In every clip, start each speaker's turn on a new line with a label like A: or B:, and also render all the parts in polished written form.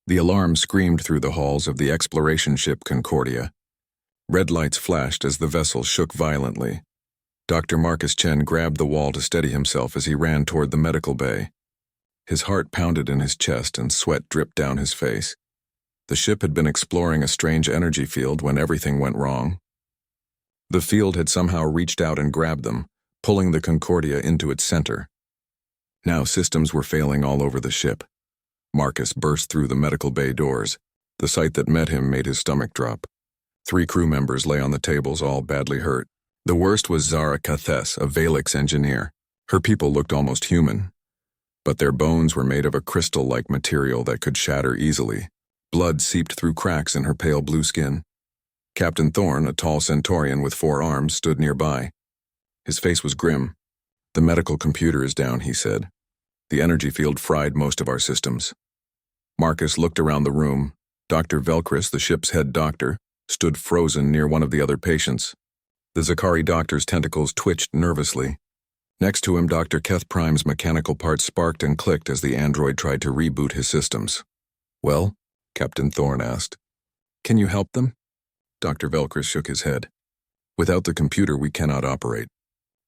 A: The alarm screamed through the halls of the exploration ship Concordia. Red lights flashed as the vessel shook violently. Dr. Marcus Chen grabbed the wall to steady himself as he ran toward the medical bay. His heart pounded in his chest and sweat dripped down his face. The ship had been exploring a strange energy field when everything went wrong. The field had somehow reached out and grabbed them, pulling the Concordia into its center. Now systems were failing all over the ship. Marcus burst through the medical bay doors. The sight that met him made his stomach drop. 3 crew members lay on the tables, all badly hurt. The worst was Zara Cathes, a Valix engineer. Her people looked almost human, but their bones were made of a crystal-like material that could shatter easily. Blood seeped through cracks in her pale blue skin. Captain Thorne, a tall Centaurian with 4 arms, stood nearby. His face was grim. "The medical computer is down," he said. "The energy field fried most of our systems." Marcus looked around the room. Dr. Velcris, the ship's head doctor, stood frozen near one of the other patients. The Zakari doctor's tentacles twitched nervously. Next to him, Dr. Keth Prime's mechanical parts sparked and clicked as the android tried to reboot his systems. "Well?" Captain Thorne asked. "Can you help them?" Dr. Velcris shook his head. "Without the computer, we cannot operate.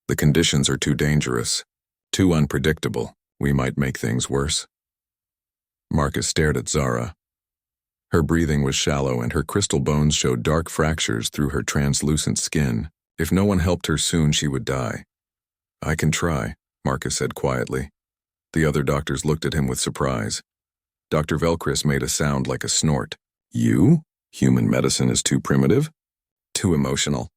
A: The conditions are too dangerous, too unpredictable. We might make things worse." Marcus stared at Zara. Her breathing was shallow and her crystal bones showed dark fractures through her translucent skin. If no one helped her soon, she would die. "I can try," Marcus said quietly. The other doctors looked at him with surprise. Dr. Velcris made a sound like a snort. "You? Human medicine is too primitive? Too emotional.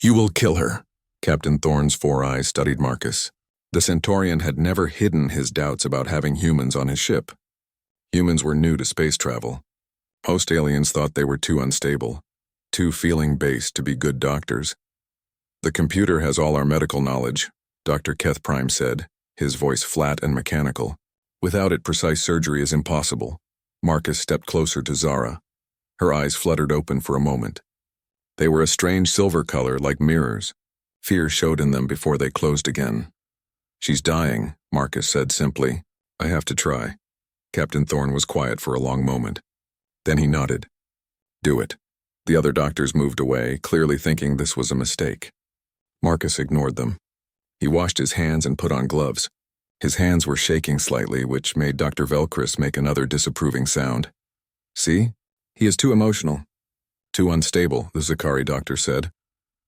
A: You will kill her." Captain Thorne's 4 eyes studied Marcus. The Centaurian had never hidden his doubts about having humans on his ship. Humans were new to space travel. Most aliens thought they were too unstable, too feeling-based to be good doctors. "The computer has all our medical knowledge," Dr. Keth Prime said, his voice flat and mechanical. "Without it, precise surgery is impossible." Marcus stepped closer to Zara. Her eyes fluttered open for a moment. They were a strange silver color, like mirrors. Fear showed in them before they closed again. "She's dying," Marcus said simply. "I have to try." Captain Thorne was quiet for a long moment. Then he nodded. "Do it." The other doctors moved away, clearly thinking this was a mistake. Marcus ignored them. He washed his hands and put on gloves. His hands were shaking slightly, which made Dr. Velcris make another disapproving sound. "See? He is too emotional. Too unstable," the Zakari doctor said.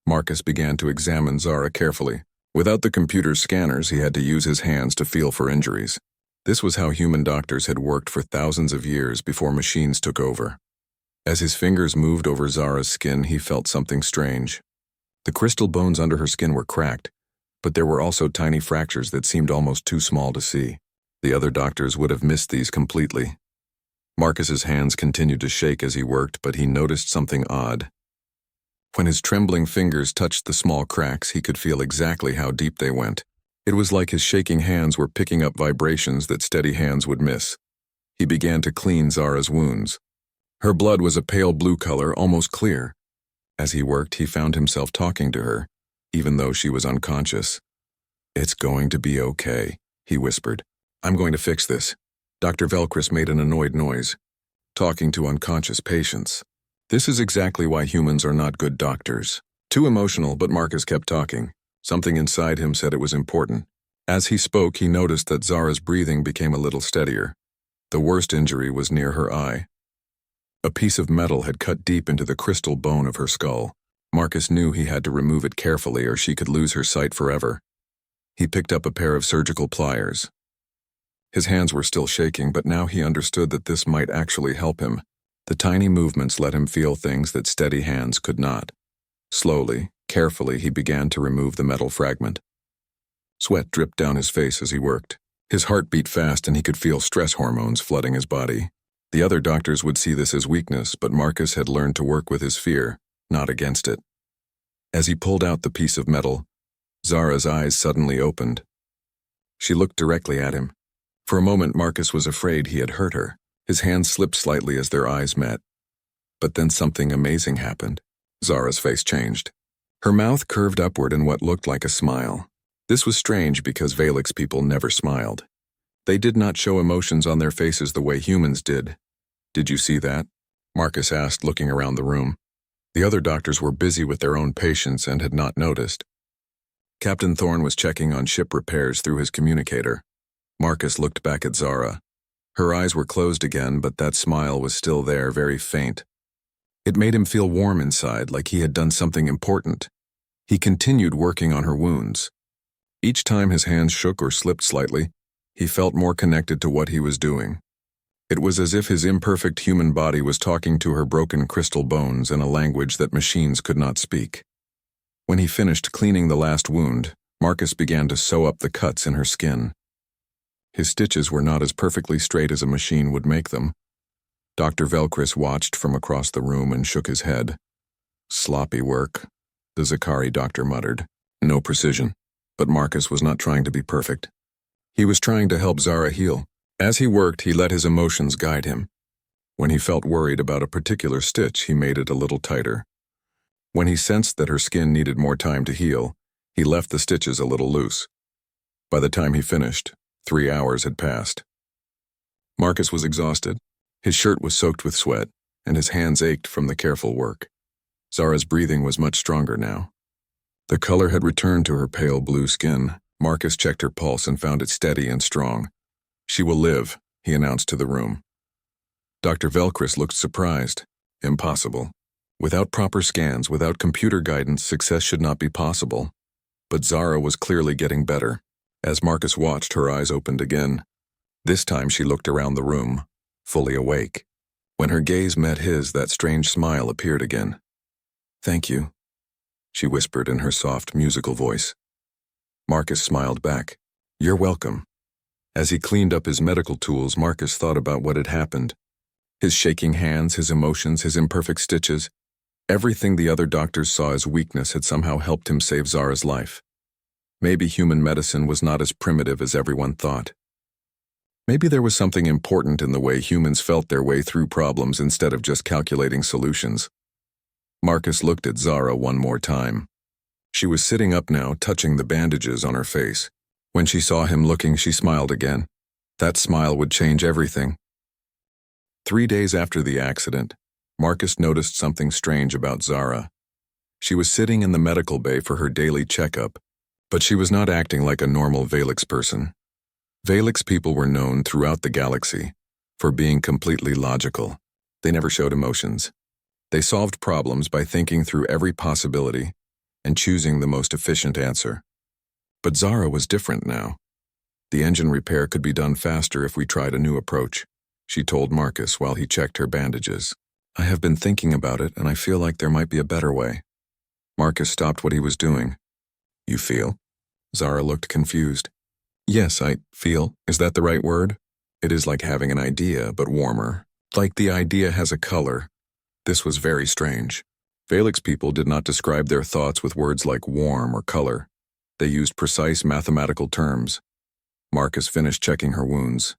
A: Marcus began to examine Zara carefully. Without the computer's scanners, he had to use his hands to feel for injuries. This was how human doctors had worked for thousands of years before machines took over. As his fingers moved over Zara's skin, he felt something strange. The crystal bones under her skin were cracked, but there were also tiny fractures that seemed almost too small to see. The other doctors would have missed these completely. Marcus's hands continued to shake as he worked, but he noticed something odd. When his trembling fingers touched the small cracks, he could feel exactly how deep they went. It was like his shaking hands were picking up vibrations that steady hands would miss. He began to clean Zara's wounds. Her blood was a pale blue color, almost clear. As he worked, he found himself talking to her, even though she was unconscious. "It's going to be okay," he whispered. "I'm going to fix this." Dr. Velcris made an annoyed noise. Talking to unconscious patients. This is exactly why humans are not good doctors. Too emotional, but Marcus kept talking. Something inside him said it was important. As he spoke, he noticed that Zara's breathing became a little steadier. The worst injury was near her eye. A piece of metal had cut deep into the crystal bone of her skull. Marcus knew he had to remove it carefully or she could lose her sight forever. He picked up a pair of surgical pliers. His hands were still shaking, but now he understood that this might actually help him. The tiny movements let him feel things that steady hands could not. Slowly, carefully, he began to remove the metal fragment. Sweat dripped down his face as he worked. His heart beat fast and he could feel stress hormones flooding his body. The other doctors would see this as weakness, but Marcus had learned to work with his fear, not against it. As he pulled out the piece of metal, Zara's eyes suddenly opened. She looked directly at him. For a moment, Marcus was afraid he had hurt her. His hands slipped slightly as their eyes met. But then something amazing happened. Zara's face changed. Her mouth curved upward in what looked like a smile. This was strange because Valix people never smiled. They did not show emotions on their faces the way humans did. Did you see that? Marcus asked, looking around the room. The other doctors were busy with their own patients and had not noticed. Captain Thorne was checking on ship repairs through his communicator. Marcus looked back at Zara. Her eyes were closed again, but that smile was still there, very faint. It made him feel warm inside, like he had done something important. He continued working on her wounds. Each time his hands shook or slipped slightly, he felt more connected to what he was doing. It was as if his imperfect human body was talking to her broken crystal bones in a language that machines could not speak. When he finished cleaning the last wound, Marcus began to sew up the cuts in her skin. His stitches were not as perfectly straight as a machine would make them. Dr. Velcris watched from across the room and shook his head. Sloppy work, the Zakari doctor muttered. No precision. But Marcus was not trying to be perfect. He was trying to help Zara heal. As he worked, he let his emotions guide him. When he felt worried about a particular stitch, he made it a little tighter. When he sensed that her skin needed more time to heal, he left the stitches a little loose. By the time he finished, 3 hours had passed. Marcus was exhausted. His shirt was soaked with sweat, and his hands ached from the careful work. Zara's breathing was much stronger now. The color had returned to her pale blue skin. Marcus checked her pulse and found it steady and strong. She will live, he announced to the room. Dr. Velcris looked surprised. Impossible. Without proper scans, without computer guidance, success should not be possible. But Zara was clearly getting better. As Marcus watched, her eyes opened again. This time she looked around the room, fully awake. When her gaze met his, that strange smile appeared again. "Thank you," she whispered in her soft, musical voice. Marcus smiled back. "You're welcome." As he cleaned up his medical tools, Marcus thought about what had happened. His shaking hands, his emotions, his imperfect stitches. Everything the other doctors saw as weakness had somehow helped him save Zara's life. Maybe human medicine was not as primitive as everyone thought. Maybe there was something important in the way humans felt their way through problems instead of just calculating solutions. Marcus looked at Zara one more time. She was sitting up now, touching the bandages on her face. When she saw him looking, she smiled again. That smile would change everything. 3 days after the accident, Marcus noticed something strange about Zara. She was sitting in the medical bay for her daily checkup, but she was not acting like a normal Valix person. Valix people were known throughout the galaxy for being completely logical. They never showed emotions. They solved problems by thinking through every possibility and choosing the most efficient answer. But Zara was different now. The engine repair could be done faster if we tried a new approach, she told Marcus while he checked her bandages. "I have been thinking about it, and I feel like there might be a better way." Marcus stopped what he was doing. "You feel?" Zara looked confused. "Yes, I feel. Is that the right word? It is like having an idea, but warmer. Like the idea has a color." This was very strange. Valix people did not describe their thoughts with words like warm or color. They used precise mathematical terms. Marcus finished checking her wounds.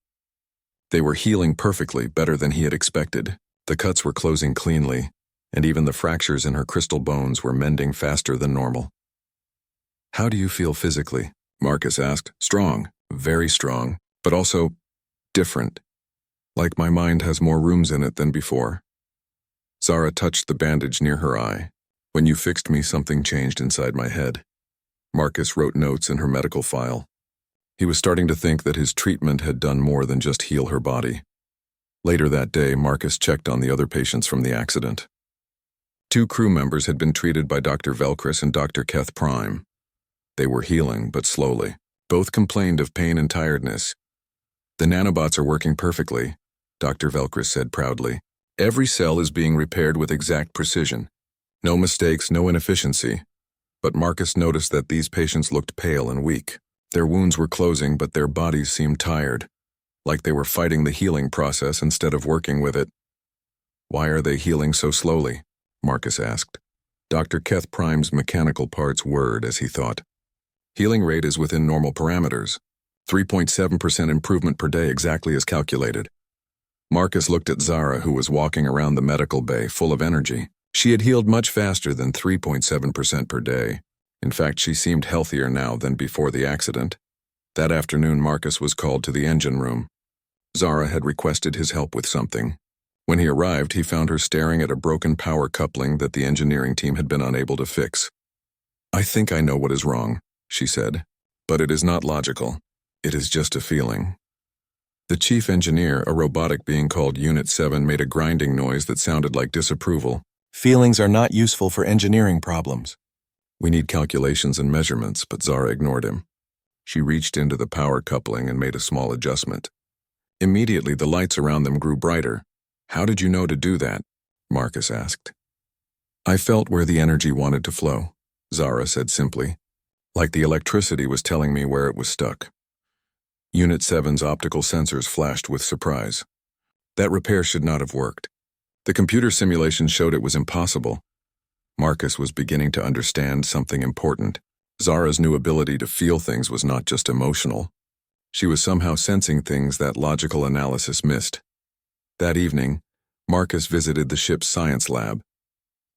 A: They were healing perfectly, better than he had expected. The cuts were closing cleanly, and even the fractures in her crystal bones were mending faster than normal. "How do you feel physically?" Marcus asked. "Strong, very strong, but also different. Like my mind has more rooms in it than before." Zara touched the bandage near her eye. "When you fixed me, something changed inside my head." Marcus wrote notes in her medical file. He was starting to think that his treatment had done more than just heal her body. Later that day, Marcus checked on the other patients from the accident. 2 crew members had been treated by Dr. Velcris and Dr. Keth Prime. They were healing, but slowly. Both complained of pain and tiredness. "The nanobots are working perfectly," Dr. Velcris said proudly. "Every cell is being repaired with exact precision. No mistakes, no inefficiency." But Marcus noticed that these patients looked pale and weak. Their wounds were closing, but their bodies seemed tired, like they were fighting the healing process instead of working with it. "Why are they healing so slowly?" Marcus asked. Dr. Keth Prime's mechanical parts whirred as he thought. "Healing rate is within normal parameters. 3.7% improvement per day, exactly as calculated." Marcus looked at Zara, who was walking around the medical bay, full of energy. She had healed much faster than 3.7% per day. In fact, she seemed healthier now than before the accident. That afternoon, Marcus was called to the engine room. Zara had requested his help with something. When he arrived, he found her staring at a broken power coupling that the engineering team had been unable to fix. "I think I know what is wrong," she said, "but it is not logical. It is just a feeling." The chief engineer, a robotic being called Unit 7, made a grinding noise that sounded like disapproval. "Feelings are not useful for engineering problems. We need calculations and measurements," but Zara ignored him. She reached into the power coupling and made a small adjustment. Immediately, the lights around them grew brighter. "How did you know to do that?" Marcus asked. "I felt where the energy wanted to flow," Zara said simply, "like the electricity was telling me where it was stuck." Unit 7's optical sensors flashed with surprise. That repair should not have worked. The computer simulation showed it was impossible. Marcus was beginning to understand something important. Zara's new ability to feel things was not just emotional. She was somehow sensing things that logical analysis missed. That evening, Marcus visited the ship's science lab.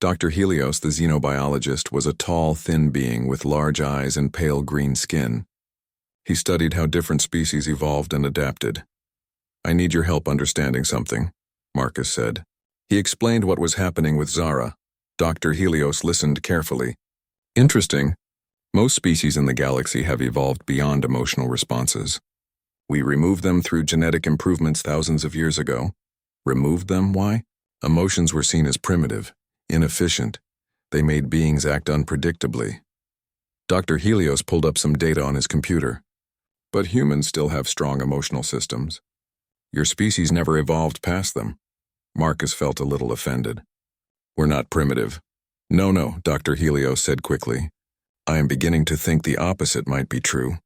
A: Dr. Helios, the xenobiologist, was a tall, thin being with large eyes and pale green skin. He studied how different species evolved and adapted. "I need your help understanding something," Marcus said. He explained what was happening with Zara. Dr. Helios listened carefully. "Interesting. Most species in the galaxy have evolved beyond emotional responses. We removed them through genetic improvements thousands of years ago." "Removed them? Why?" "Emotions were seen as primitive, inefficient. They made beings act unpredictably." Dr. Helios pulled up some data on his computer. "But humans still have strong emotional systems. Your species never evolved past them." Marcus felt a little offended. "We're not primitive." No, Dr. Helios said quickly. "I am beginning to think the opposite might be true.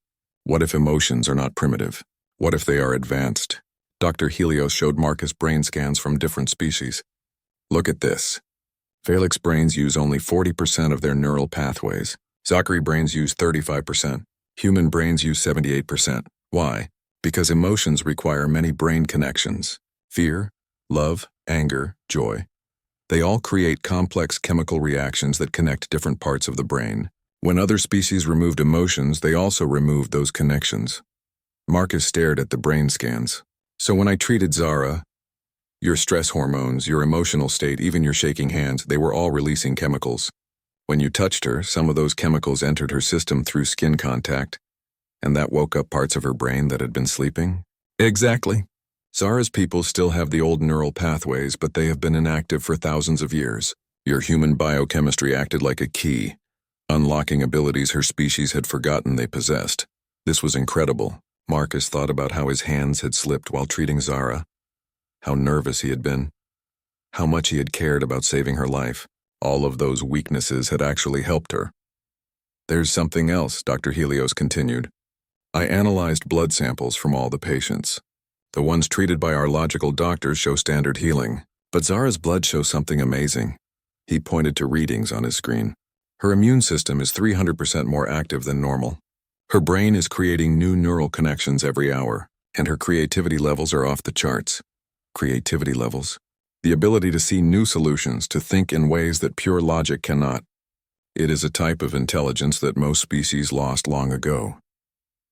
A: What if emotions are not primitive? What if they are advanced?" Dr. Helios showed Marcus brain scans from different species. "Look at this. Felix brains use only 40% of their neural pathways. Zachary brains use 35%. Human brains use 78%. Why? Because emotions require many brain connections. Fear, love, anger, joy. They all create complex chemical reactions that connect different parts of the brain. When other species removed emotions, they also removed those connections." Marcus stared at the brain scans. "So when I treated Zara, your stress hormones, your emotional state, even your shaking hands, they were all releasing chemicals. When you touched her, some of those chemicals entered her system through skin contact, and that woke up parts of her brain that had been sleeping?" "Exactly. Zara's people still have the old neural pathways, but they have been inactive for thousands of years. Your human biochemistry acted like a key, unlocking abilities her species had forgotten they possessed. This was incredible." Marcus thought about how his hands had slipped while treating Zara, how nervous he had been, how much he had cared about saving her life. All of those weaknesses had actually helped her. "There's something else," Dr. Helios continued. "I analyzed blood samples from all the patients. The ones treated by our logical doctors show standard healing, but Zara's blood shows something amazing." He pointed to readings on his screen. "Her immune system is 300% more active than normal. Her brain is creating new neural connections every hour, and her creativity levels are off the charts." Creativity levels? The ability to see new solutions, to think in ways that pure logic cannot. It is a type of intelligence that most species lost long ago.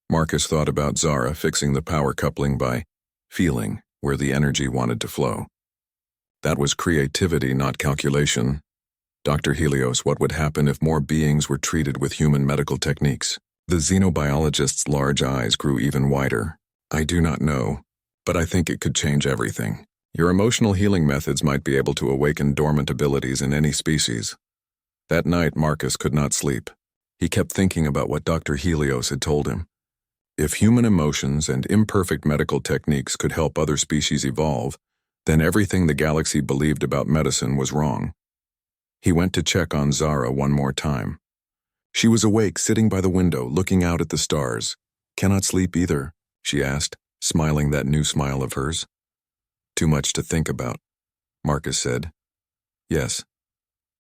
A: Marcus thought about Zara fixing the power coupling by feeling where the energy wanted to flow. That was creativity, not calculation. Dr. Helios, what would happen if more beings were treated with human medical techniques? The xenobiologist's large eyes grew even wider. "I do not know, but I think it could change everything. Your emotional healing methods might be able to awaken dormant abilities in any species." That night, Marcus could not sleep. He kept thinking about what Dr. Helios had told him. If human emotions and imperfect medical techniques could help other species evolve, then everything the galaxy believed about medicine was wrong. He went to check on Zara one more time. She was awake, sitting by the window, looking out at the stars. "Cannot sleep either?" she asked, smiling that new smile of hers. "Too much to think about," Marcus said. "Yes,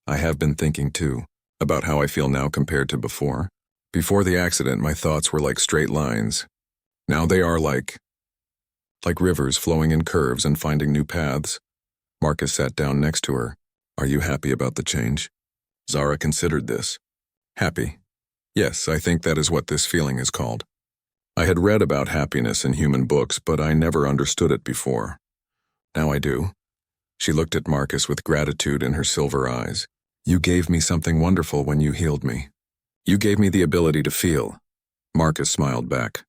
A: I have been thinking too, about how I feel now compared to before. Before the accident, my thoughts were like straight lines. Now they are like rivers flowing in curves and finding new paths." Marcus sat down next to her. "Are you happy about the change?" Zara considered this. "Happy? Yes, I think that is what this feeling is called. I had read about happiness in human books, but I never understood it before. Now I do. She looked at Marcus with gratitude in her silver eyes. You gave me something wonderful when you healed me. You gave me the ability to feel. Marcus smiled back.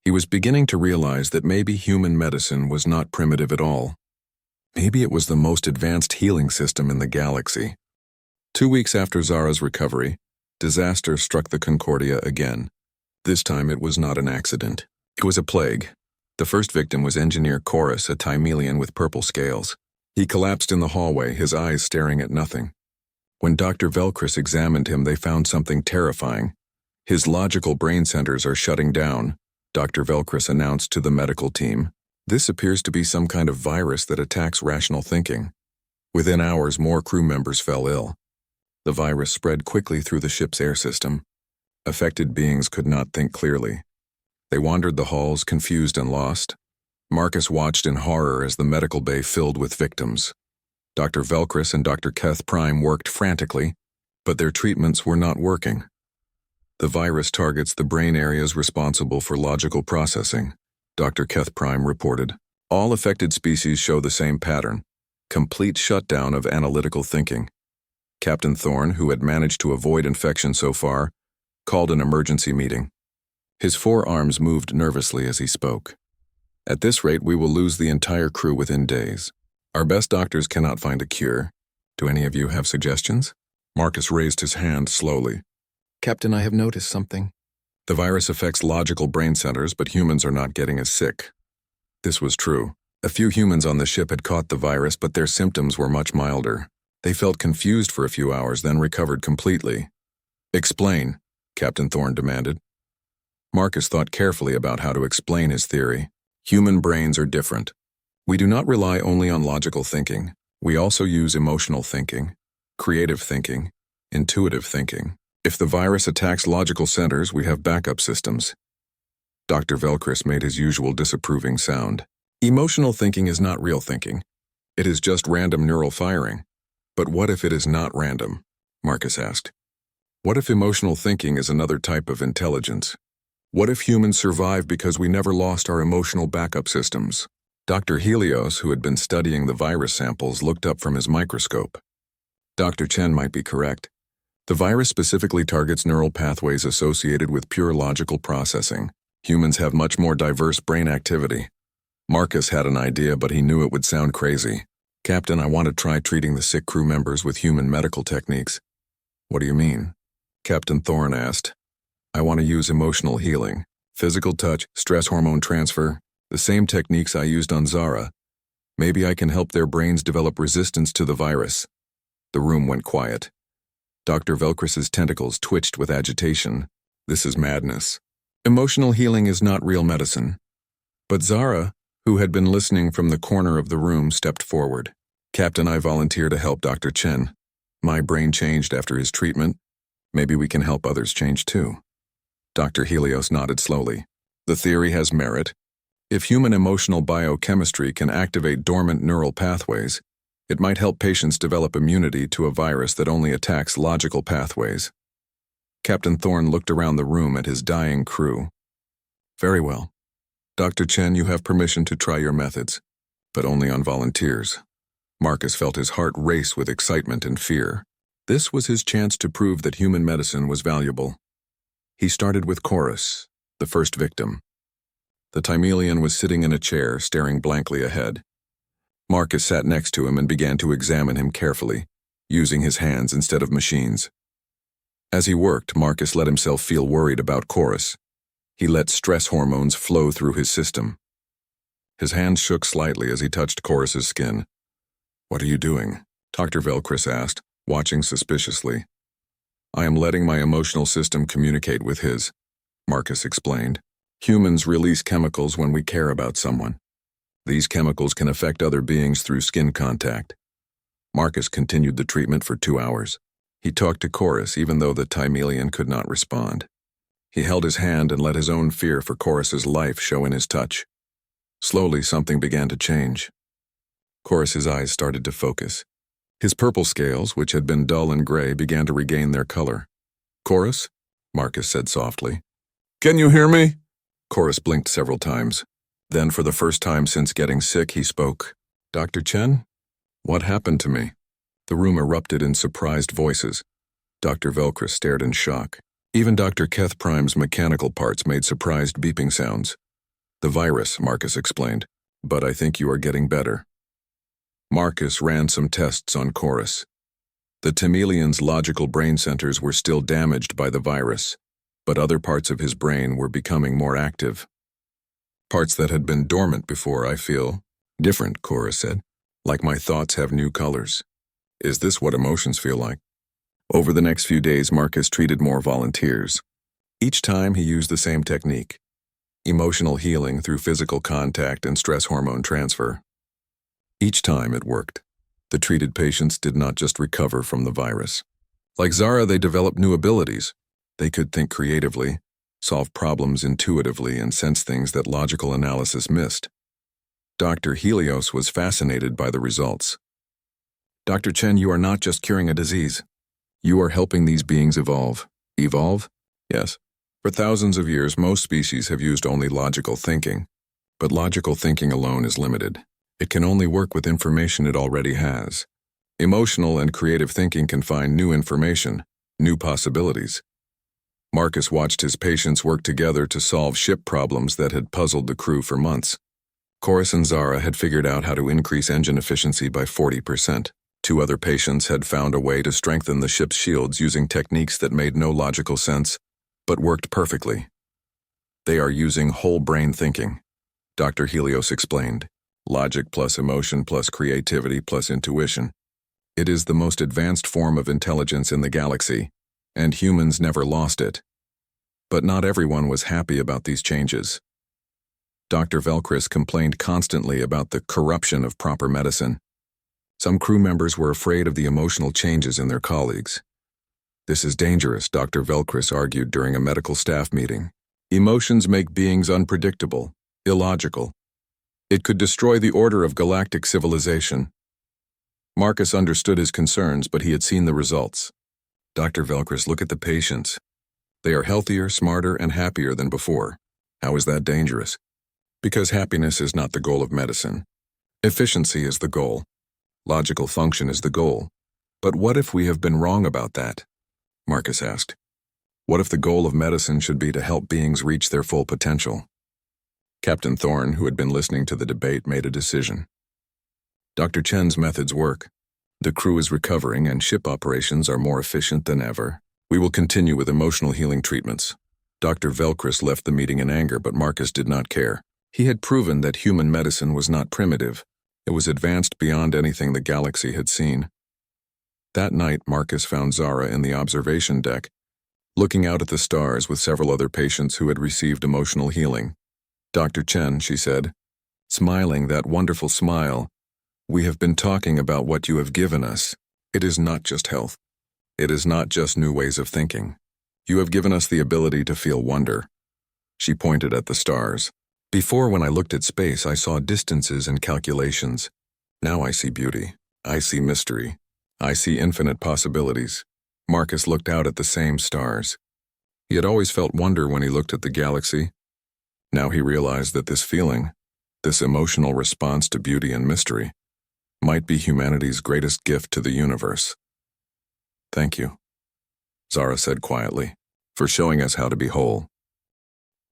A: He was beginning to realize that maybe human medicine was not primitive at all. Maybe it was the most advanced healing system in the galaxy. 2 weeks after Zara's recovery, disaster struck the Concordia again. This time it was not an accident. It was a plague. The first victim was Engineer Chorus, a Timelian with purple scales. He collapsed in the hallway, his eyes staring at nothing. When Dr. Velcris examined him, they found something terrifying. His logical brain centers are shutting down, Dr. Velcris announced to the medical team. This appears to be some kind of virus that attacks rational thinking. Within hours, more crew members fell ill. The virus spread quickly through the ship's air system. Affected beings could not think clearly. They wandered the halls, confused and lost. Marcus watched in horror as the medical bay filled with victims. Dr. Velcris and Dr. Keth Prime worked frantically, but their treatments were not working. The virus targets the brain areas responsible for logical processing, Dr. Keth Prime reported. All affected species show the same pattern: complete shutdown of analytical thinking. Captain Thorne, who had managed to avoid infection so far, called an emergency meeting. His forearms moved nervously as he spoke. At this rate, we will lose the entire crew within days. Our best doctors cannot find a cure. Do any of you have suggestions? Marcus raised his hand slowly. Captain, I have noticed something. The virus affects logical brain centers, but humans are not getting as sick. This was true. A few humans on the ship had caught the virus, but their symptoms were much milder. They felt confused for a few hours, then recovered completely. Explain, Captain Thorne demanded. Marcus thought carefully about how to explain his theory. Human brains are different. We do not rely only on logical thinking. We also use emotional thinking, creative thinking, intuitive thinking. If the virus attacks logical centers, we have backup systems. Dr. Velcris made his usual disapproving sound. Emotional thinking is not real thinking. It is just random neural firing. But what if it is not random? Marcus asked. What if emotional thinking is another type of intelligence? What if humans survive because we never lost our emotional backup systems? Dr. Helios, who had been studying the virus samples, looked up from his microscope. Dr. Chen might be correct. The virus specifically targets neural pathways associated with pure logical processing. Humans have much more diverse brain activity. Marcus had an idea, but he knew it would sound crazy. Captain, I want to try treating the sick crew members with human medical techniques. What do you mean? Captain Thorne asked. I want to use emotional healing, physical touch, stress hormone transfer, the same techniques I used on Zara. Maybe I can help their brains develop resistance to the virus. The room went quiet. Dr. Velcris's tentacles twitched with agitation. This is madness. Emotional healing is not real medicine. But Zara, who had been listening from the corner of the room, stepped forward. Captain, I volunteer to help Dr. Chen. My brain changed after his treatment. Maybe we can help others change too. Dr. Helios nodded slowly. The theory has merit. If human emotional biochemistry can activate dormant neural pathways, it might help patients develop immunity to a virus that only attacks logical pathways. Captain Thorne looked around the room at his dying crew. Very well. Dr. Chen, you have permission to try your methods, but only on volunteers. Marcus felt his heart race with excitement and fear. This was his chance to prove that human medicine was valuable. He started with Chorus, the first victim. The Timelian was sitting in a chair, staring blankly ahead. Marcus sat next to him and began to examine him carefully, using his hands instead of machines. As he worked, Marcus let himself feel worried about Chorus. He let stress hormones flow through his system. His hand shook slightly as he touched Chorus's skin. What are you doing? Dr. Velcris asked, watching suspiciously. I am letting my emotional system communicate with his, Marcus explained. Humans release chemicals when we care about someone. These chemicals can affect other beings through skin contact. Marcus continued the treatment for 2 hours. He talked to Chorus even though the Timelian could not respond. He held his hand and let his own fear for Chorus's life show in his touch. Slowly, something began to change. Chorus's eyes started to focus. His purple scales, which had been dull and gray, began to regain their color. Chorus? Marcus said softly. Can you hear me? Chorus blinked several times. Then, for the first time since getting sick, he spoke. Dr. Chen? What happened to me? The room erupted in surprised voices. Dr. Velcris stared in shock. Even Dr. Keth Prime's mechanical parts made surprised beeping sounds. The virus, Marcus explained. But I think you are getting better. Marcus ran some tests on Chorus. The Temelian's logical brain centers were still damaged by the virus, but other parts of his brain were becoming more active. Parts that had been dormant before, I feel. Different, Chorus said. Like my thoughts have new colors. Is this what emotions feel like? Over the next few days, Marcus treated more volunteers. Each time he used the same technique. Emotional healing through physical contact and stress hormone transfer. Each time it worked. The treated patients did not just recover from the virus. Like Zara, they developed new abilities. They could think creatively, solve problems intuitively, and sense things that logical analysis missed. Dr. Helios was fascinated by the results. Dr. Chen, you are not just curing a disease. You are helping these beings evolve. Evolve? Yes. For thousands of years, most species have used only logical thinking. But logical thinking alone is limited. It can only work with information it already has. Emotional and creative thinking can find new information, new possibilities. Marcus watched his patients work together to solve ship problems that had puzzled the crew for months. Chorus and Zara had figured out how to increase engine efficiency by 40%. Two other patients had found a way to strengthen the ship's shields using techniques that made no logical sense, but worked perfectly. They are using whole brain thinking, Dr. Helios explained. Logic plus emotion plus creativity plus intuition. It is the most advanced form of intelligence in the galaxy, and humans never lost it. But not everyone was happy about these changes. Dr. Velcris complained constantly about the corruption of proper medicine. Some crew members were afraid of the emotional changes in their colleagues. This is dangerous, Dr. Velcris argued during a medical staff meeting. Emotions make beings unpredictable, illogical. It could destroy the order of galactic civilization. Marcus understood his concerns, but he had seen the results. Dr. Velcris, look at the patients. They are healthier, smarter, and happier than before. How is that dangerous? Because happiness is not the goal of medicine. Efficiency is the goal. Logical function is the goal. But what if we have been wrong about that? Marcus asked. What if the goal of medicine should be to help beings reach their full potential? Captain Thorne, who had been listening to the debate, made a decision. Dr. Chen's methods work. The crew is recovering and ship operations are more efficient than ever. We will continue with emotional healing treatments. Dr. Velcris left the meeting in anger, but Marcus did not care. He had proven that human medicine was not primitive. It was advanced beyond anything the galaxy had seen. That night, Marcus found Zara in the observation deck, looking out at the stars with several other patients who had received emotional healing. Dr. Chen, she said, smiling that wonderful smile, we have been talking about what you have given us. It is not just health. It is not just new ways of thinking. You have given us the ability to feel wonder. She pointed at the stars. Before, when I looked at space, I saw distances and calculations. Now I see beauty. I see mystery. I see infinite possibilities. Marcus looked out at the same stars. He had always felt wonder when he looked at the galaxy. Now he realized that this feeling, this emotional response to beauty and mystery, might be humanity's greatest gift to the universe. Thank you, Zara said quietly, for showing us how to be whole.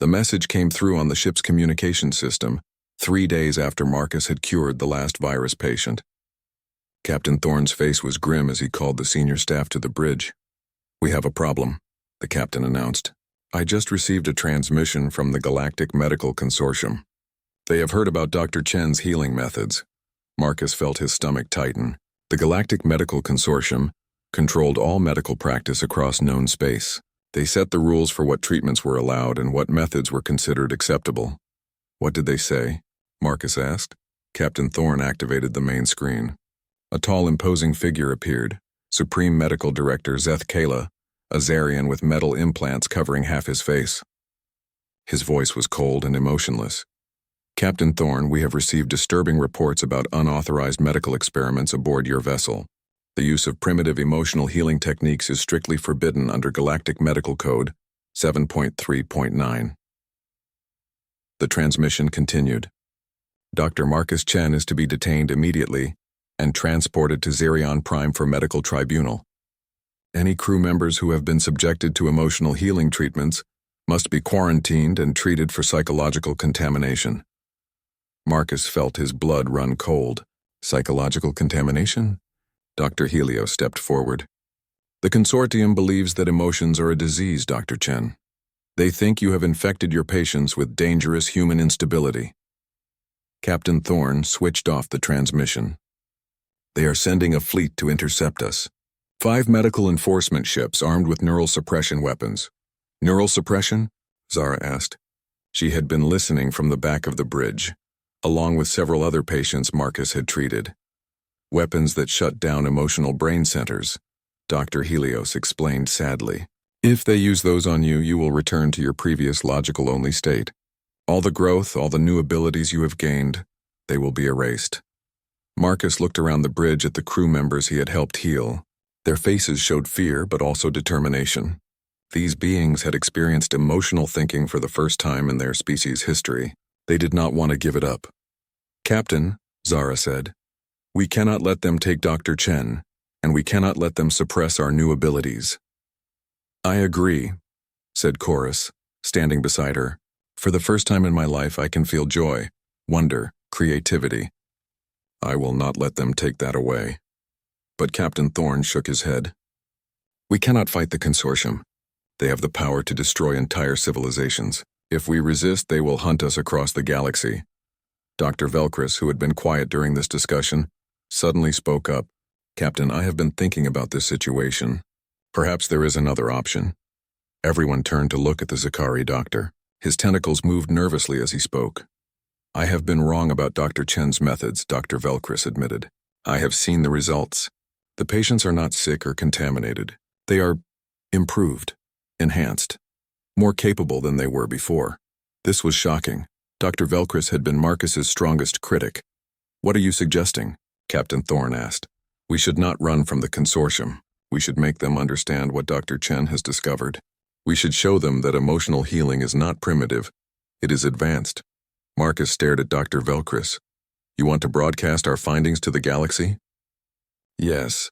A: The message came through on the ship's communication system 3 days after Marcus had cured the last virus patient. Captain Thorne's face was grim as he called the senior staff to the bridge. We have a problem, the captain announced. I just received a transmission from the Galactic Medical Consortium. They have heard about Dr. Chen's healing methods. Marcus felt his stomach tighten. The Galactic Medical Consortium controlled all medical practice across known space. They set the rules for what treatments were allowed and what methods were considered acceptable. What did they say? Marcus asked. Captain Thorne activated the main screen. A tall, imposing figure appeared, Supreme Medical Director Zeth Kala, a Zarian with metal implants covering half his face. His voice was cold and emotionless. Captain Thorne, we have received disturbing reports about unauthorized medical experiments aboard your vessel. The use of primitive emotional healing techniques is strictly forbidden under Galactic Medical Code 7.3.9. The transmission continued. Dr. Marcus Chen is to be detained immediately and transported to Xerion Prime for medical tribunal. Any crew members who have been subjected to emotional healing treatments must be quarantined and treated for psychological contamination. Marcus felt his blood run cold. Psychological contamination? Dr. Helios stepped forward. The consortium believes that emotions are a disease, Dr. Chen. They think you have infected your patients with dangerous human instability. Captain Thorne switched off the transmission. They are sending a fleet to intercept us. 5 medical enforcement ships armed with neural suppression weapons. Neural suppression? Zara asked. She had been listening from the back of the bridge, along with several other patients Marcus had treated. Weapons that shut down emotional brain centers, Dr. Helios explained sadly. If they use those on you, you will return to your previous logical-only state. All the growth, all the new abilities you have gained, they will be erased. Marcus looked around the bridge at the crew members he had helped heal. Their faces showed fear, but also determination. These beings had experienced emotional thinking for the first time in their species' history. They did not want to give it up. Captain, Zara said, we cannot let them take Dr. Chen, and we cannot let them suppress our new abilities. I agree, said Chorus, standing beside her. For the first time in my life, I can feel joy, wonder, creativity. I will not let them take that away. But Captain Thorne shook his head. We cannot fight the consortium. They have the power to destroy entire civilizations. If we resist, they will hunt us across the galaxy. Dr. Velcris, who had been quiet during this discussion, suddenly spoke up. Captain, I have been thinking about this situation. Perhaps there is another option. Everyone turned to look at the Zakari doctor. His tentacles moved nervously as he spoke. I have been wrong about Dr. Chen's methods, Dr. Velcris admitted. I have seen the results. The patients are not sick or contaminated. They are improved, enhanced, more capable than they were before. This was shocking. Dr. Velcris had been Marcus's strongest critic. What are you suggesting? Captain Thorne asked. We should not run from the consortium. We should make them understand what Dr. Chen has discovered. We should show them that emotional healing is not primitive. It is advanced. Marcus stared at Dr. Velcris. You want to broadcast our findings to the galaxy? Yes.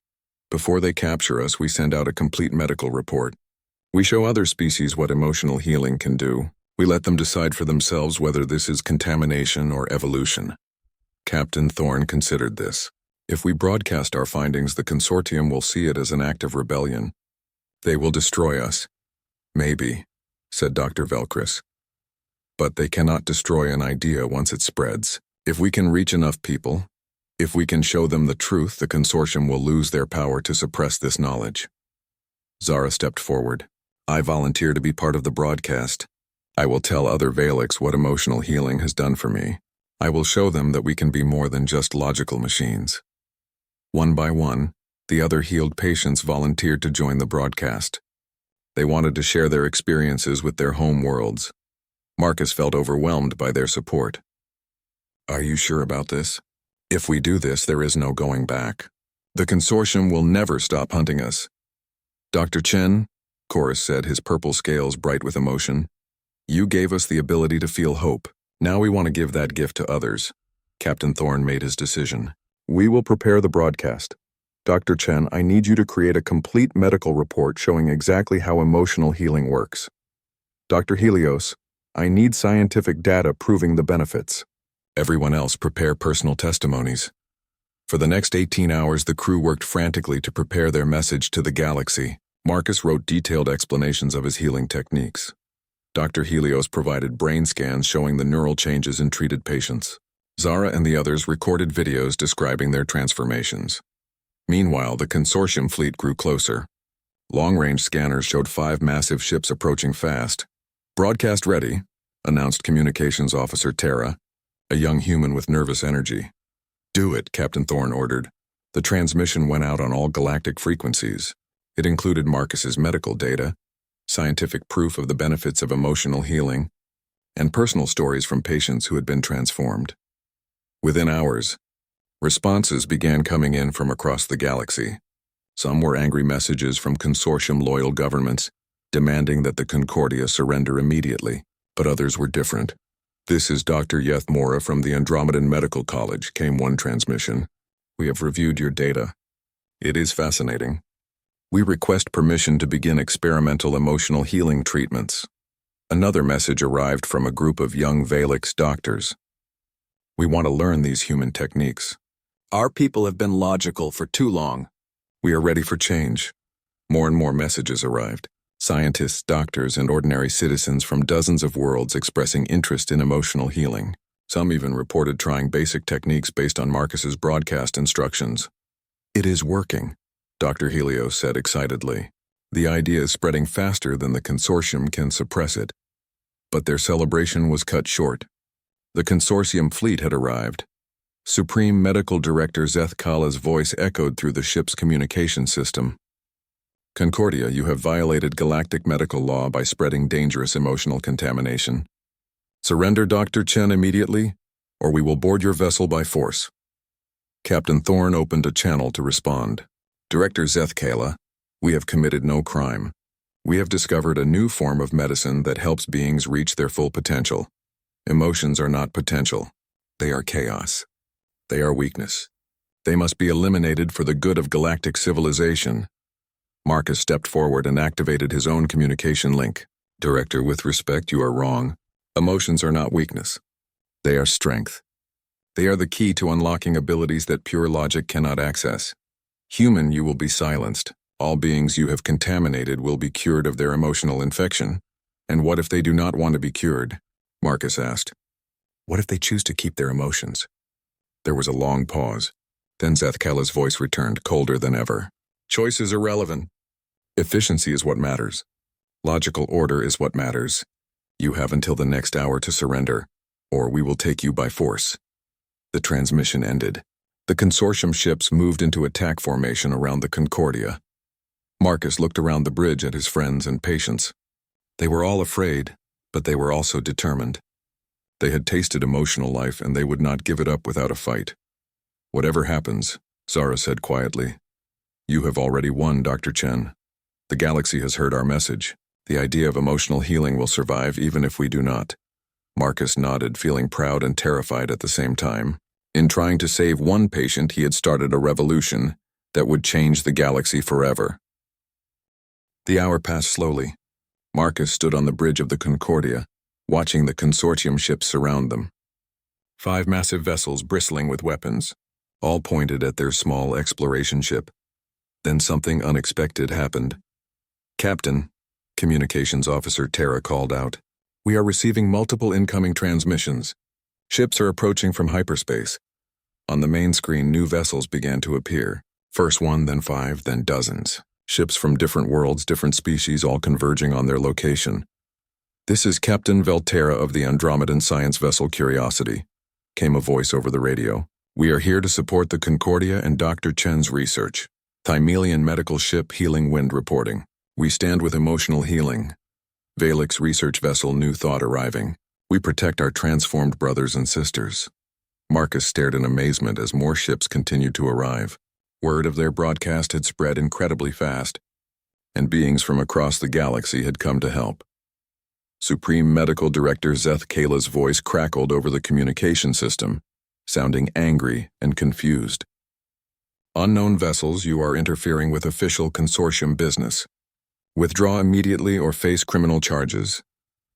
A: Before they capture us, we send out a complete medical report. We show other species what emotional healing can do. We let them decide for themselves whether this is contamination or evolution. Captain Thorne considered this. If we broadcast our findings, the consortium will see it as an act of rebellion. They will destroy us. Maybe, said Dr. Velcris. But they cannot destroy an idea once it spreads. If we can reach enough people, if we can show them the truth, the consortium will lose their power to suppress this knowledge. Zara stepped forward. I volunteer to be part of the broadcast. I will tell other Valix what emotional healing has done for me. I will show them that we can be more than just logical machines. One by one, the other healed patients volunteered to join the broadcast. They wanted to share their experiences with their home worlds. Marcus felt overwhelmed by their support. Are you sure about this? If we do this, there is no going back. The consortium will never stop hunting us. Dr. Chen, Chorus said, his purple scales bright with emotion, you gave us the ability to feel hope. Now we want to give that gift to others. Captain Thorne made his decision. We will prepare the broadcast. Dr. Chen, I need you to create a complete medical report showing exactly how emotional healing works. Dr. Helios, I need scientific data proving the benefits. Everyone else prepare personal testimonies. For the next 18 hours, the crew worked frantically to prepare their message to the galaxy. Marcus wrote detailed explanations of his healing techniques. Dr. Helios provided brain scans showing the neural changes in treated patients. Zara and the others recorded videos describing their transformations. Meanwhile, the consortium fleet grew closer. Long-range scanners showed 5 massive ships approaching fast. Broadcast ready, announced Communications Officer Terra, a young human with nervous energy. Do it, Captain Thorne ordered. The transmission went out on all galactic frequencies. It included Marcus's medical data, scientific proof of the benefits of emotional healing, and personal stories from patients who had been transformed. Within hours, responses began coming in from across the galaxy. Some were angry messages from consortium-loyal governments, demanding that the Concordia surrender immediately, but others were different. This is Dr. Yeth Mora from the Andromedan Medical College, came one transmission. We have reviewed your data. It is fascinating. We request permission to begin experimental emotional healing treatments. Another message arrived from a group of young Valix doctors. We want to learn these human techniques. Our people have been logical for too long. We are ready for change. More and more messages arrived. Scientists, doctors, and ordinary citizens from dozens of worlds expressing interest in emotional healing. Some even reported trying basic techniques based on Marcus's broadcast instructions. It is working, Dr. Helios said excitedly. The idea is spreading faster than the consortium can suppress it. But their celebration was cut short. The consortium fleet had arrived. Supreme Medical Director Zeth Kala's voice echoed through the ship's communication system. Concordia, you have violated galactic medical law by spreading dangerous emotional contamination. Surrender Dr. Chen immediately, or we will board your vessel by force. Captain Thorne opened a channel to respond. Director Zeth Kala, we have committed no crime. We have discovered a new form of medicine that helps beings reach their full potential. Emotions are not potential. They are chaos. They are weakness. They must be eliminated for the good of galactic civilization. Marcus stepped forward and activated his own communication link. Director, with respect, you are wrong. Emotions are not weakness. They are strength. They are the key to unlocking abilities that pure logic cannot access. Human, you will be silenced. All beings you have contaminated will be cured of their emotional infection. And what if they do not want to be cured? Marcus asked. What if they choose to keep their emotions? There was a long pause. Then Zeth Kala's voice returned, colder than ever. Choice is irrelevant. Efficiency is what matters. Logical order is what matters. You have until the next hour to surrender, or we will take you by force. The transmission ended. The consortium ships moved into attack formation around the Concordia. Marcus looked around the bridge at his friends and patients. They were all afraid, but they were also determined. They had tasted emotional life and they would not give it up without a fight. Whatever happens, Zara said quietly. You have already won, Dr. Chen. The galaxy has heard our message. The idea of emotional healing will survive even if we do not. Marcus nodded, feeling proud and terrified at the same time. In trying to save one patient, he had started a revolution that would change the galaxy forever. The hour passed slowly. Marcus stood on the bridge of the Concordia, watching the consortium ships surround them. 5 massive vessels bristling with weapons, all pointed at their small exploration ship. Then something unexpected happened. Captain, Communications Officer Terra called out. We are receiving multiple incoming transmissions. Ships are approaching from hyperspace. On the main screen, new vessels began to appear. First 1, then 5, then dozens. Ships from different worlds, different species, all converging on their location. This is Captain Velterra of the Andromedan science vessel Curiosity, came a voice over the radio. We are here to support the Concordia and Dr. Chen's research. Thymelian medical ship Healing Wind reporting. We stand with emotional healing. Valix research vessel New Thought arriving. We protect our transformed brothers and sisters. Marcus stared in amazement as more ships continued to arrive. Word of their broadcast had spread incredibly fast, and beings from across the galaxy had come to help. Supreme Medical Director Zeth Kala's voice crackled over the communication system, sounding angry and confused. Unknown vessels, you are interfering with official consortium business. Withdraw immediately or face criminal charges.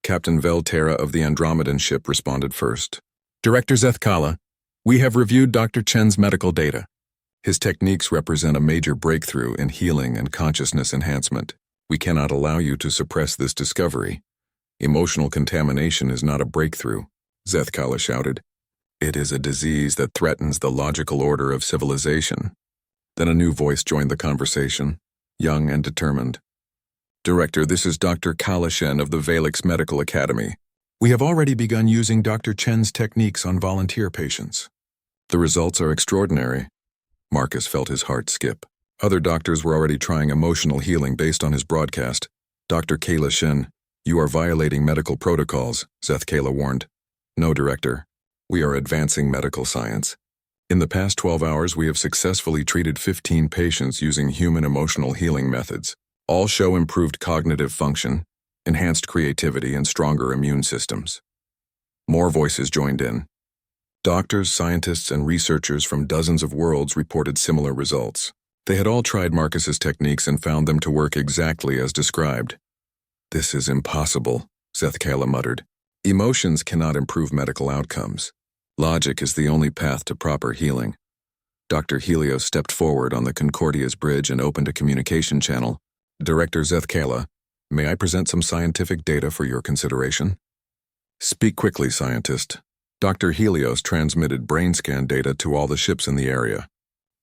A: Captain Velterra of the Andromedan ship responded first. Director Zeth Kala, we have reviewed Dr. Chen's medical data. His techniques represent a major breakthrough in healing and consciousness enhancement. We cannot allow you to suppress this discovery. Emotional contamination is not a breakthrough, Zeth Kala shouted. It is a disease that threatens the logical order of civilization. Then a new voice joined the conversation, young and determined. Director, this is Dr. Kala Shen of the Valix Medical Academy. We have already begun using Dr. Chen's techniques on volunteer patients. The results are extraordinary. Marcus felt his heart skip. Other doctors were already trying emotional healing based on his broadcast. Dr. Kala Shen, you are violating medical protocols, Zeth Kala warned. No, Director. We are advancing medical science. In the past 12 hours, we have successfully treated 15 patients using human emotional healing methods. All show improved cognitive function, enhanced creativity, and stronger immune systems. More voices joined in. Doctors, scientists, and researchers from dozens of worlds reported similar results. They had all tried Marcus's techniques and found them to work exactly as described. "This is impossible," Zethkala muttered. "Emotions cannot improve medical outcomes. Logic is the only path to proper healing." Dr. Helios stepped forward on the Concordia's bridge and opened a communication channel. "Director Zethkala, may I present some scientific data for your consideration?" "Speak quickly, scientist." Dr. Helios transmitted brain scan data to all the ships in the area.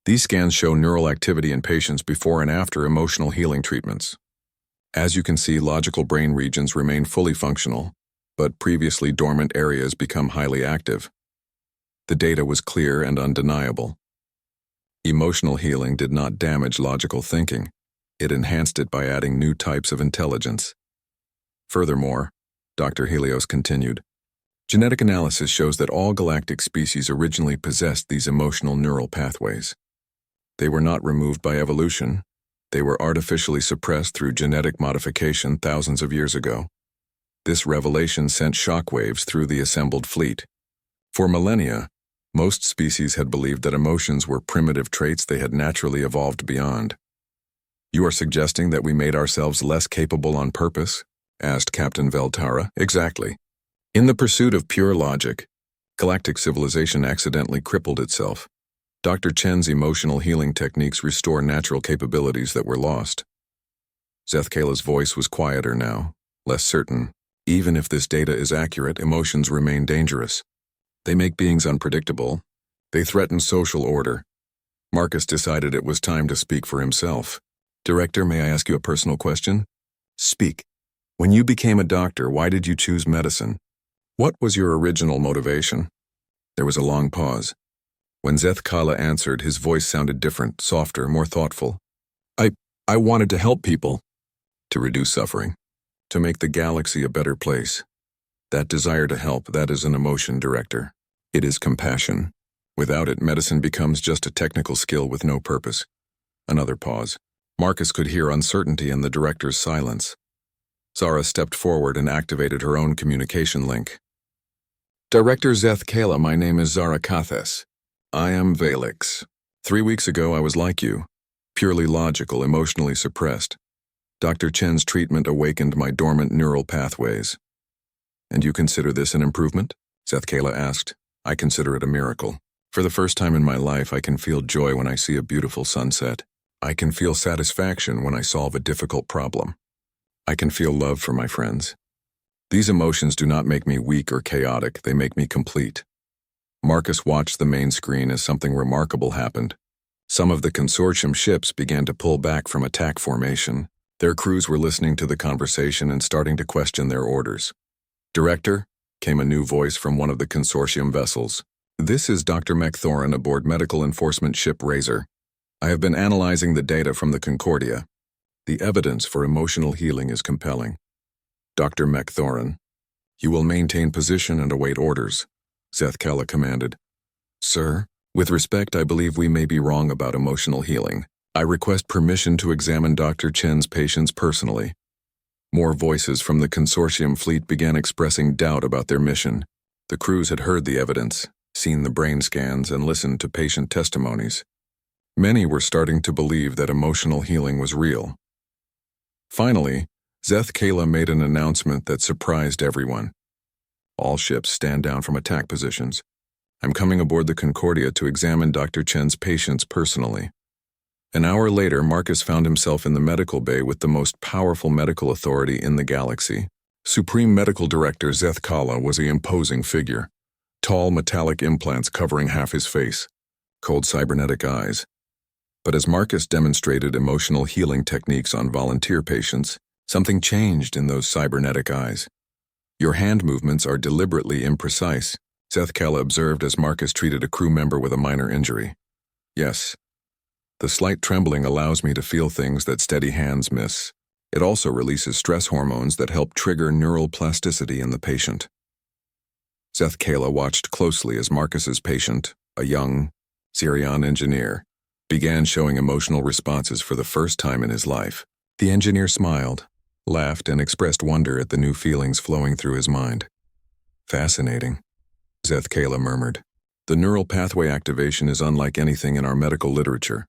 A: These scans show neural activity in patients before and after emotional healing treatments. As you can see, logical brain regions remain fully functional, but previously dormant areas become highly active. The data was clear and undeniable. Emotional healing did not damage logical thinking. It enhanced it by adding new types of intelligence. Furthermore, Dr. Helios continued, genetic analysis shows that all galactic species originally possessed these emotional neural pathways. They were not removed by evolution. They were artificially suppressed through genetic modification thousands of years ago. This revelation sent shockwaves through the assembled fleet. For millennia, most species had believed that emotions were primitive traits they had naturally evolved beyond. "You are suggesting that we made ourselves less capable on purpose?" asked Captain Veltara. "Exactly. In the pursuit of pure logic, galactic civilization accidentally crippled itself. Dr. Chen's emotional healing techniques restore natural capabilities that were lost." Zethkala's voice was quieter now, less certain. "Even if this data is accurate, emotions remain dangerous. They make beings unpredictable. They threaten social order." Marcus decided it was time to speak for himself. "Director, may I ask you a personal question?" "Speak." "When you became a doctor, why did you choose medicine? What was your original motivation?" There was a long pause. When Zethkala answered, his voice sounded different, softer, more thoughtful. I wanted to help people. To reduce suffering. To make the galaxy a better place. That desire to help, that is an emotion, Director. It is compassion. Without it, medicine becomes just a technical skill with no purpose." Another pause. Marcus could hear uncertainty in the director's silence. Zara stepped forward and activated her own communication link. "Director Zethkala, my name is Zara Kathes. I am Valix. 3 weeks ago I was like you, purely logical, emotionally suppressed. Dr. Chen's treatment awakened my dormant neural pathways." "And you consider this an improvement?" Zethkala asked. "I consider it a miracle. For the first time in my life, I can feel joy when I see a beautiful sunset. I can feel satisfaction when I solve a difficult problem. I can feel love for my friends. These emotions do not make me weak or chaotic, they make me complete." Marcus watched the main screen as something remarkable happened. Some of the consortium ships began to pull back from attack formation. Their crews were listening to the conversation and starting to question their orders. "Director," came a new voice from one of the consortium vessels. "This is Dr. McThorin aboard medical enforcement ship Razor. I have been analyzing the data from the Concordia. The evidence for emotional healing is compelling." "Dr. McThorin, you will maintain position and await orders," Zethkala commanded. "Sir, with respect, I believe we may be wrong about emotional healing. I request permission to examine Dr. Chen's patients personally." More voices from the consortium fleet began expressing doubt about their mission. The crews had heard the evidence, seen the brain scans, and listened to patient testimonies. Many were starting to believe that emotional healing was real. Finally, Zethkala made an announcement that surprised everyone. "All ships stand down from attack positions. I'm coming aboard the Concordia to examine Dr. Chen's patients personally." An hour later, Marcus found himself in the medical bay with the most powerful medical authority in the galaxy. Supreme Medical Director Zethkala was an imposing figure. Tall metallic implants covering half his face. Cold cybernetic eyes. But as Marcus demonstrated emotional healing techniques on volunteer patients, something changed in those cybernetic eyes. "Your hand movements are deliberately imprecise," Zethkala observed as Marcus treated a crew member with a minor injury. "Yes. The slight trembling allows me to feel things that steady hands miss. It also releases stress hormones that help trigger neural plasticity in the patient." Zethkala watched closely as Marcus's patient, a young Sirian engineer, began showing emotional responses for the first time in his life. The engineer smiled, laughed, and expressed wonder at the new feelings flowing through his mind. "Fascinating," Zethkala murmured. The neural pathway activation is unlike anything in our medical literature.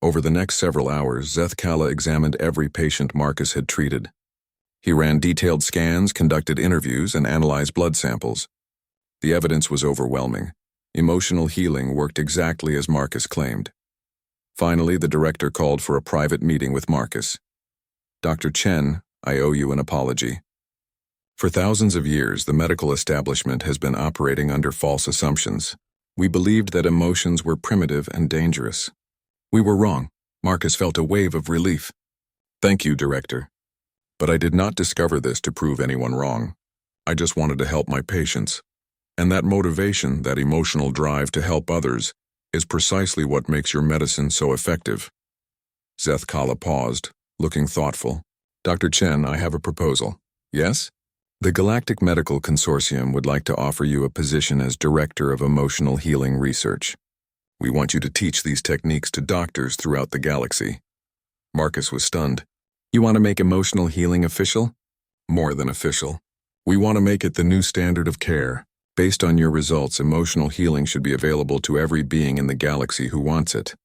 A: Over the next several hours, Zethkala examined every patient Marcus had treated. He ran detailed scans, conducted interviews, and analyzed blood samples. The evidence was overwhelming. Emotional healing worked exactly as Marcus claimed. Finally, the director called for a private meeting with Marcus. "Dr. Chen, I owe you an apology. For thousands of years, the medical establishment has been operating under false assumptions. We believed that emotions were primitive and dangerous. We were wrong." Marcus felt a wave of relief. "Thank you, Director. But I did not discover this to prove anyone wrong. I just wanted to help my patients. And that motivation, that emotional drive to help others, is precisely what makes your medicine so effective." Zethkala paused, looking thoughtful. "Dr. Chen, I have a proposal." "Yes?" "The Galactic Medical Consortium would like to offer you a position as Director of Emotional Healing Research. We want you to teach these techniques to doctors throughout the galaxy." Marcus was stunned. "You want to make emotional healing official?" "More than official. We want to make it the new standard of care. Based on your results, emotional healing should be available to every being in the galaxy who wants it."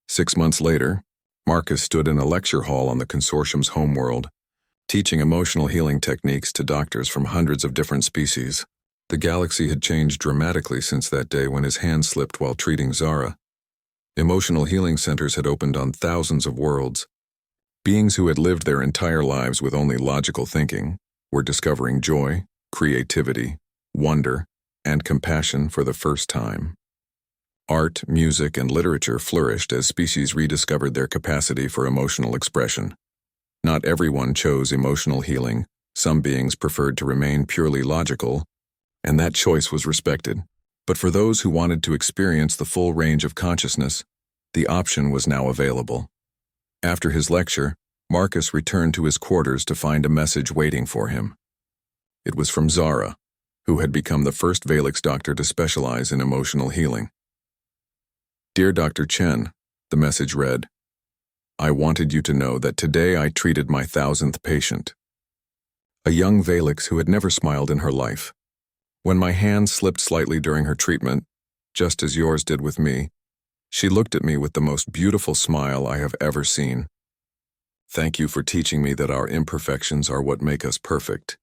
A: 6 months later, Marcus stood in a lecture hall on the consortium's homeworld, teaching emotional healing techniques to doctors from hundreds of different species. The galaxy had changed dramatically since that day when his hand slipped while treating Zara. Emotional healing centers had opened on thousands of worlds. Beings who had lived their entire lives with only logical thinking were discovering joy, creativity, wonder, and compassion for the first time. Art, music, and literature flourished as species rediscovered their capacity for emotional expression. Not everyone chose emotional healing. Some beings preferred to remain purely logical, and that choice was respected. But for those who wanted to experience the full range of consciousness, the option was now available. After his lecture, Marcus returned to his quarters to find a message waiting for him. It was from Zara, who had become the first Valix doctor to specialize in emotional healing. "Dear Dr. Chen," the message read, "I wanted you to know that today I treated my 1,000th patient. A young Valix who had never smiled in her life. When my hand slipped slightly during her treatment, just as yours did with me, she looked at me with the most beautiful smile I have ever seen. Thank you for teaching me that our imperfections are what make us perfect.